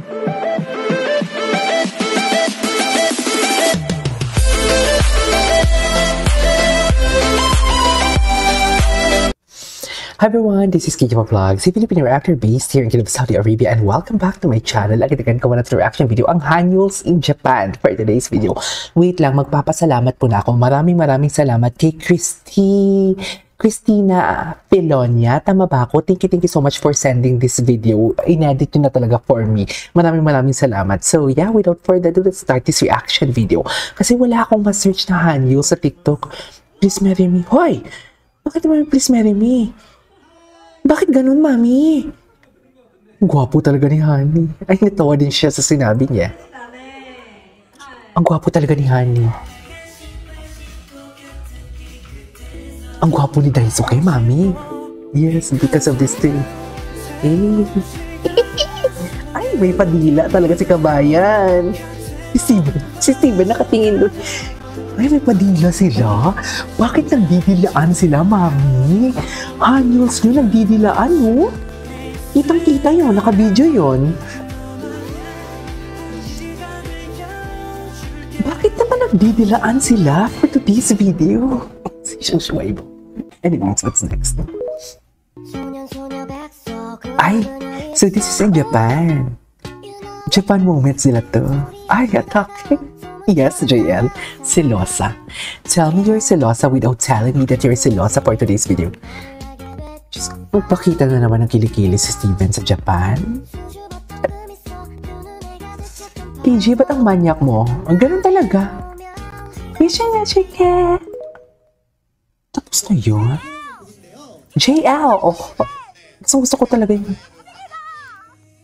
Hi everyone, this is Kiki Vlogs, a Filipino reactor based here in Kingdom of Saudi Arabia, and welcome back to my channel. Agad-agad ko na ito reaction video, ang Hanyuls in Japan for today's video. Wait lang, magpapasalamat po na ako. Maraming salamat kay Christina Pilonia. Tama ba ako? Thank you so much for sending this video. Inedit nyo na talaga for me. Maraming salamat. So yeah, without further ado, let's start this reaction video. Kasi wala akong ma-search na Hanyuls sa TikTok. Please marry me. Hoy! Bakit naman please marry me? Bakit ganun, mami? Gwapo talaga ni Honey. Ay, natawa din siya sa sinabi niya. Ang gwapo talaga ni Honey. Ang gwapo ni Daisuke, mami. Yes, because of this thing. Eh. Ay, may padila talaga si Kabayan. Si Steven nakatingin doon. Ay, may padila sila? Bakit nagdidilaan sila, mami? Hanyuls nyo, nagdidilaan, no? Kitang-kita yun, naka-video yun. Bakit naman nagdidilaan sila for today's video? Anyways, what's next? Ay, so this is in Japan. Japan moment sila to. Ay, atake. Yes, JL. Selosa. Tell me you're selosa without telling me that you're selosa for today's video. Just magpakita na naman ng kilikili si Steven sa Japan. TJ, ba't ang manyak mo? Ang ganun talaga. Tapos na yun? JL! Oh, gusto ko talaga yun.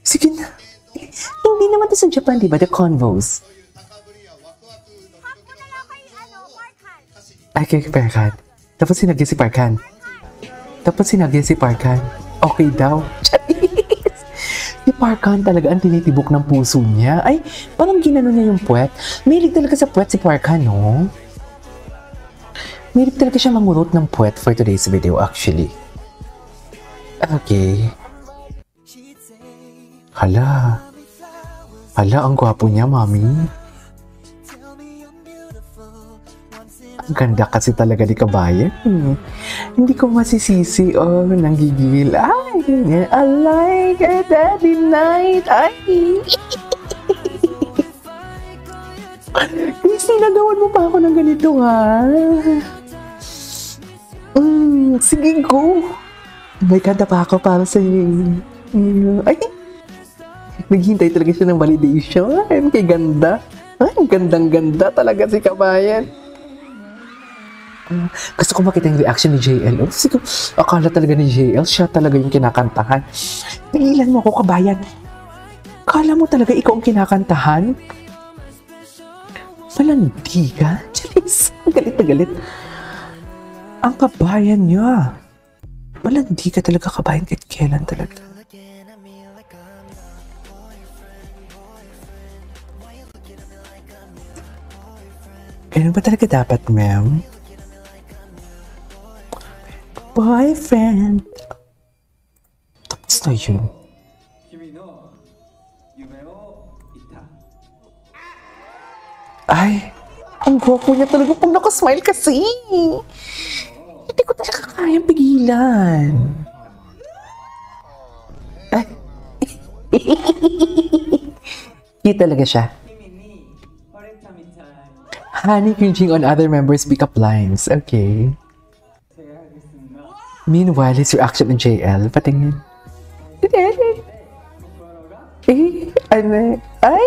Sige na. Hindi naman to sa Japan, diba? The convos. Ay, kay Parkan. Tapos sinagyan si Parkan. Okay daw. Si Parkan talaga ang tinitibok ng puso niya. Ay, parang ginano niya yung puwet. Mahilig talaga sa puwet si Parkan, no? Mahilig talaga siya mangurot ng puwet for today's video, actually. Okay. Hala, ang gwapo niya, mami. Ang ganda kasi talaga ni Kabayan. Hindi ko masisisi. Oh, nanggigil. Ay, I like it every night. Ay. Christina, gawan mo pa ako ng ganito, ha? Sige, go. May kanta pa ako para sa iyo. Ay. Naghintay talaga siya ng validation. Ay, kay ganda. Ay, gandang-ganda talaga si Kabayan. Gusto ko makita yung reaction ni JL. Oh, sige, akala talaga ni JL, siya talaga yung kinakantahan. Pigilan mo ako, Kabayan. Akala mo talaga ikaw ang kinakantahan? Malandi ka? Charis, galit na galit. Ang Kabayan niya. Malandi ka talaga, Kabayan, kahit kailan talaga. Ganun ba talaga dapat, ma'am? Boyfriend. Tapos na yun. Ay, ang gwapo niya talaga pag nakasmile kasi. Hindi ko talaga kayang pigilan. Ay. Cute talaga siya. Honey cringing on other members' pick-up lines. Okay. Meanwhile, his reaction in JL, patingin. Ay!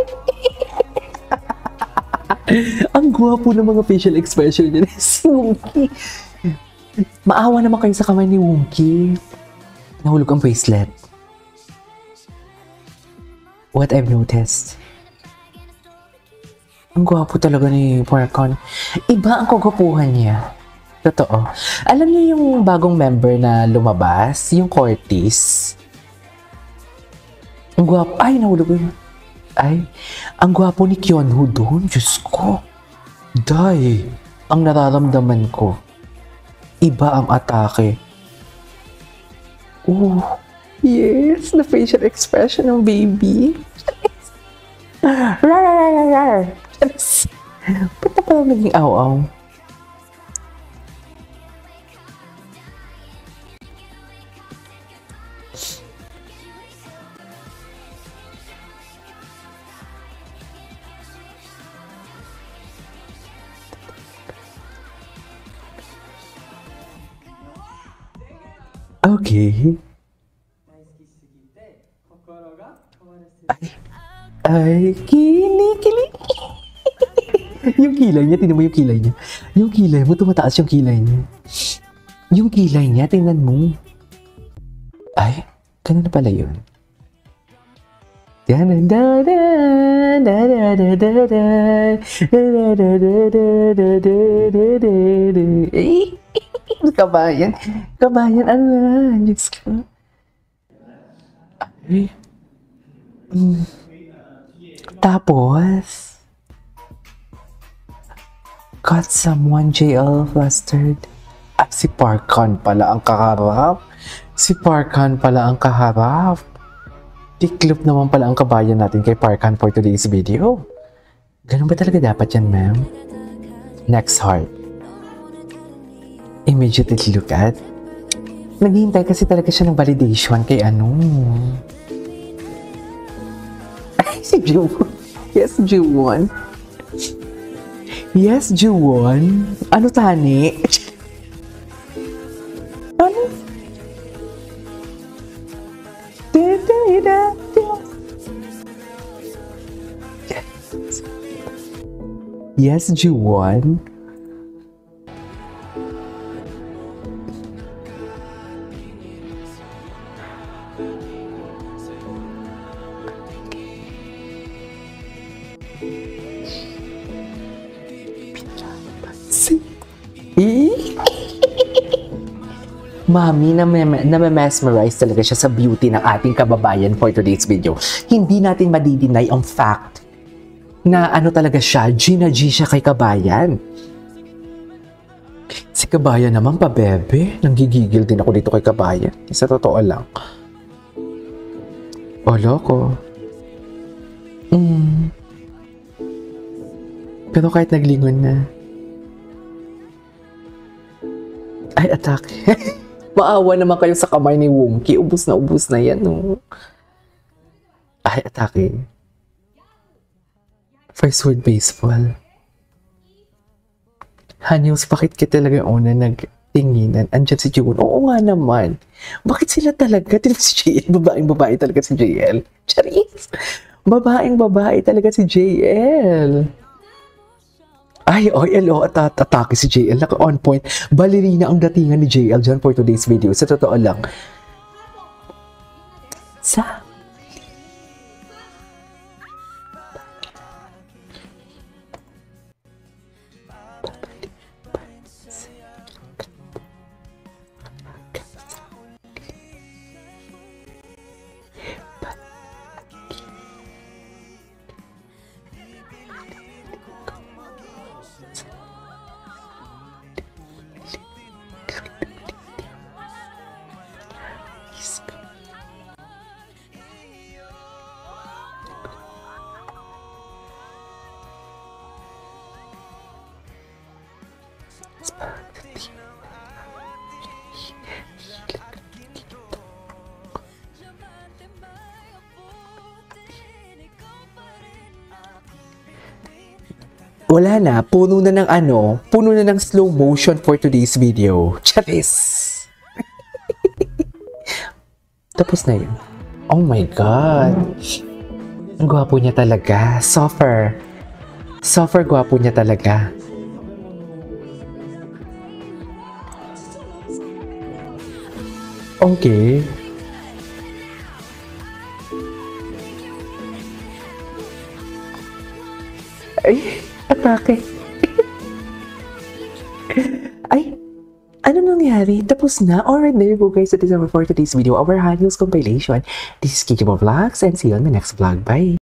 Ang gwapo ng mga facial expression niya. Si Wonky. Maawa naman kayo sa kamay ni Wonky. Nahulog ang bracelet. What I've noticed. Ang gwapo talaga ni Parkan. Iba ang kagwapuhan niya. Totoo. Alam niyo yung bagong member na lumabas? Yung Cortis? Ang gwapo. Ay, nahulog yun. Ay, ang gwapo ni Kyonho doon. Diyos ko. Day. Ang nararamdaman ko. Iba ang atake. Oh, yes. The facial expression ng baby. Rar, rar, rar, rar. Ba't na parang naging aw-aw? Okay. Ay, kili. Yung kilay niya, tingnan mo yung kilay niya. Yung kilay mo, tumataas yung kilay niya. Yung kilay niya, tingnan mo. Ay, ganun na pala yun. Kabayan. Kabayan, ano na? Diyos ko. Ay. Tapos, got someone JL flustered. At si Parkan pala ang kaharap. Si Parkan pala ang kaharap. Tiklop naman pala ang kabayan natin kay Parkan for today's video. Ganun ba talaga dapat yan, ma'am? Next heart. Immediately look at. Naghihintay kasi talaga siya ng validation kay ano. Ay, si Juwon. Yes, Juwon. Yes, Juwon. Ano tani? Ano? Yes, Juwon. Mami, na-mesmerize talaga siya sa beauty ng ating kababayan for today's video. Hindi natin madideny ang fact na ano talaga siya, G na G siya kay kabayan. Si kabayan naman pa, bebe. Nanggigigil din ako dito kay kabayan. Sa totoo lang. O, loko. Pero kahit naglingon na. Ay, atake. Maawa naman kayo sa kamay ni Wonky. Ubus na yan, no? Ay, atake. First word baseball. Hanyos, bakit ka talaga una nagtinginan? Andyan si June. Oo nga naman. Bakit sila talaga? Tingnan si JL. Babaeng-babae talaga si JL. Charis! Babaeng-babae talaga si JL. Ay, at atake si JL. Naka-on point. Ballerina ang datingan ni JL dyan for today's video. Sa totoo lang. Wala na, puno na ng slow motion for today's video. Charis! Tapos na yun. Oh my God! Ang gwapo niya talaga. Soffer gwapo niya talaga. Okay. Ay, atake. Ay, ano nangyari? Tapos na? Alright, there you go guys. That is all for today's video. Our Hanyos compilation. This is Kikibo Vlogs and see you on the next vlog. Bye!